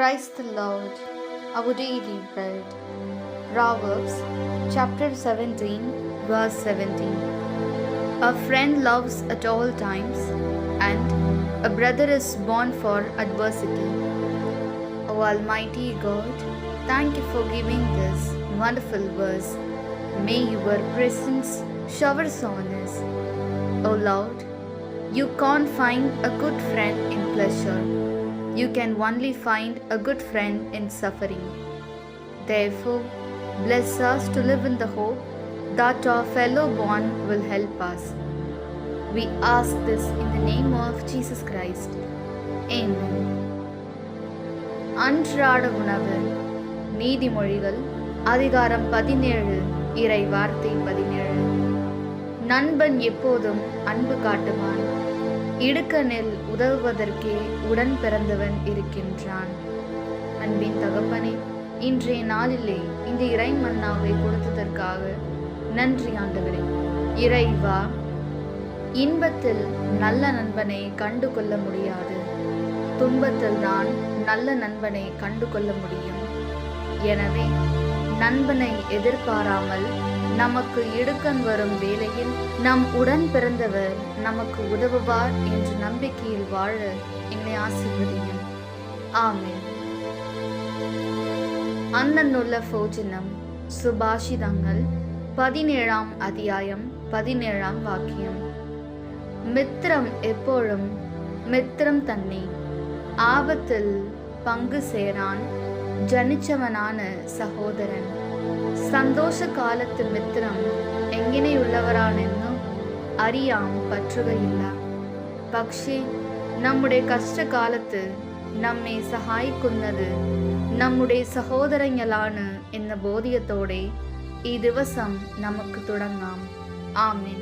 Christ the Lord, our daily bread. Proverbs chapter 17, verse 17. A friend loves at all times, and a brother is born for adversity. O Almighty God, thank you for giving this wonderful verse. May your presence showers on us. O Lord, you can't find a good friend in pleasure. You can only find a good friend in suffering. Therefore, bless us to live in the hope that our fellow born will help us. We ask this in the name of Jesus Christ. Amen. அன்றாட உணவு. நீதிமொழிகள் அதிகாரம் 17 இறை வார்த்தை 17. நண்பன் எப்போதும் அன்பு காட்டுவான். இடுக்கணில் உதவுவதற்கே உடன் பிறந்தவன் இருக்கின்றான். அன்பின் தகப்பனே, இன்றைய நாளிலே இந்த இறை மன்னாவை கொடுத்ததற்காக நன்றி ஆண்டவரே. இறைவா, இன்பத்தில் நல்ல நண்பனை கண்டு கொள்ள முடியாது, துன்பத்தில் தான் நல்ல நண்பனை கண்டு கொள்ள முடியும். எனவே நண்பனை எதிர்பாராமல் நமக்கு இடுக்கண் வரும் வேளையில் நம் உடன் பிறந்தவர் நமக்கு உதவுவார் என்ற நம்பிக்கையில் வாழ எங்களை ஆசீர்வதியும். ஆமென். அன்னன்னுள்ள போஜனம். சுபாஷிதங்கள் 17ஆம் அத்தியாயம் 17ஆம் வாக்கியம். மித்திரம் எப்போழும் மித்திரம் தன்னை, ஆபத்தில் பங்கு சேரான் ஜனிச்சவனான சகோதரன். சந்தோஷ காலத்து மித்திரம் എങ്ങനെയുള്ളവരാണെന്നും അറിയാൻ പറ്റുകയില്ല. പക്ഷേ നമ്മുടെ കഷ്ടകാലത്ത് നമ്മെ സഹായിക്കുന്നത് നമ്മുടെ സഹോദരങ്ങളാണ് എന്ന ബോധ്യത്തോടെ ഈ ദിവസം നമുക്ക് തുടങ്ങാം. ആമേൻ.